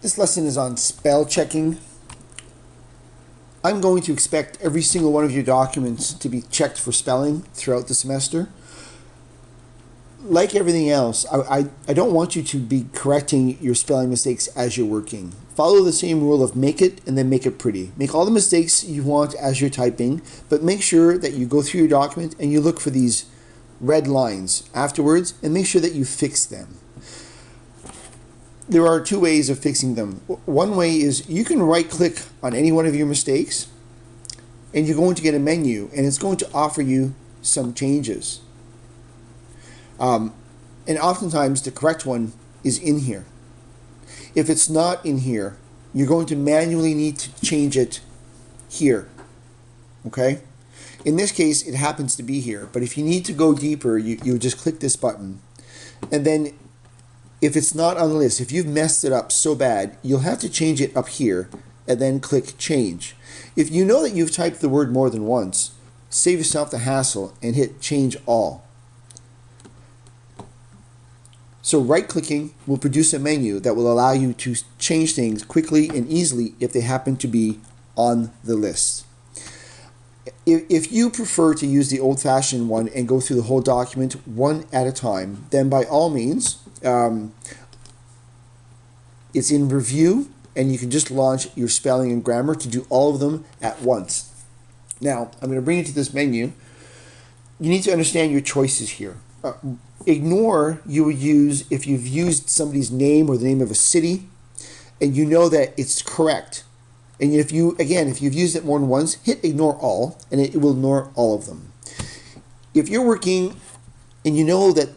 This lesson is on spell checking. I'm going to expect every single one of your documents to be checked for spelling throughout the semester. Like everything else, I don't want you to be correcting your spelling mistakes as you're working. Follow the same rule of make it and then make it pretty. Make all the mistakes you want as you're typing, but make sure that you go through your document and you look for these red lines afterwards and make sure that you fix them. There are two ways of fixing them. One way is you can right-click on any one of your mistakes and you're going to get a menu and it's going to offer you some changes. And oftentimes the correct one is in here. If it's not in here, you're going to manually need to change it here. Okay? In this case, it happens to be here, but if you need to go deeper, you just click this button. And then if it's not on the list, if you've messed it up so bad, you'll have to change it up here and then click change. If you know that you've typed the word more than once, save yourself the hassle and hit change all. So right-clicking will produce a menu that will allow you to change things quickly and easily if they happen to be on the list. If you prefer to use the old-fashioned one and go through the whole document one at a time, then by all means, it's in review and you can just launch your spelling and grammar to do all of them at once. Now, I'm going to bring you to this menu. You need to understand your choices here. Ignore you would use if you've used somebody's name or the name of a city and you know that it's correct. And if you've used it more than once, hit ignore all and it will ignore all of them. If you're working and you know that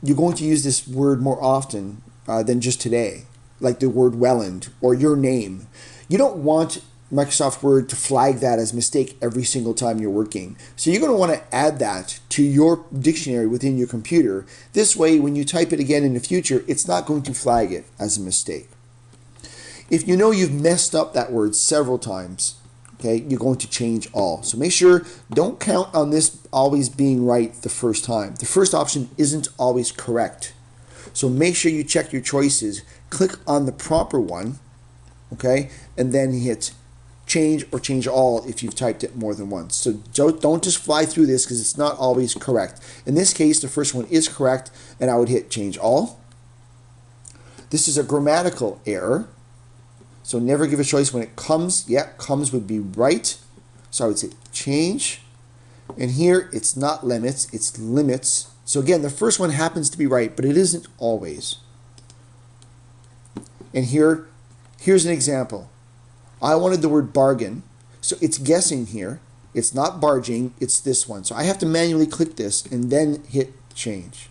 you're going to use this word more often than just today, like the word Welland or your name, you don't want Microsoft Word to flag that as mistake every single time you're working. So you're going to want to add that to your dictionary within your computer. This way, when you type it again in the future, it's not going to flag it as a mistake. If you know you've messed up that word several times, okay, you're going to change all. So make sure, don't count on this always being right the first time. The first option isn't always correct. So make sure you check your choices, click on the proper one, okay, and then hit change or change all if you've typed it more than once. So don't just fly through this because it's not always correct. In this case, the first one is correct and I would hit change all. This is a grammatical error. So never give a choice when it comes. Yeah, comes would be right. So I would say change. And here it's not limits, it's limits. So again, the first one happens to be right, but it isn't always. And here's an example. I wanted the word bargain, so it's guessing here. It's not barging, it's this one. So I have to manually click this and then hit change.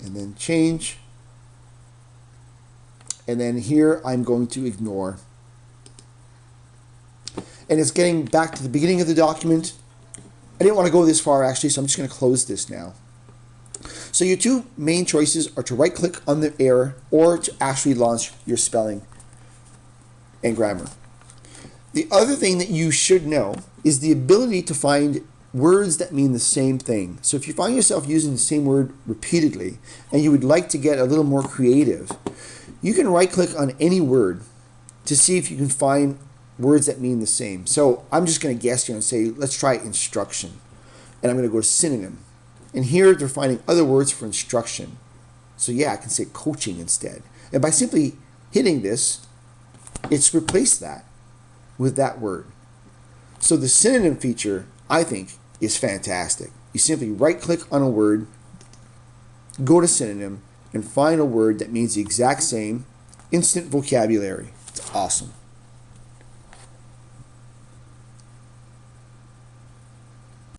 And then change. And then here I'm going to ignore. And it's getting back to the beginning of the document. I didn't want to go this far actually, so I'm just going to close this now. So your two main choices are to right-click on the error or to actually launch your spelling and grammar. The other thing that you should know is the ability to find words that mean the same thing. So if you find yourself using the same word repeatedly and you would like to get a little more creative, you can right-click on any word to see if you can find words that mean the same. So I'm just going to guess here and say, let's try instruction. And I'm going to go to synonym. And here they're finding other words for instruction. So yeah, I can say coaching instead. And by simply hitting this, it's replaced that with that word. So the synonym feature, I think, is fantastic. You simply right-click on a word, go to synonym, and find a word that means the exact same, instant vocabulary. It's awesome.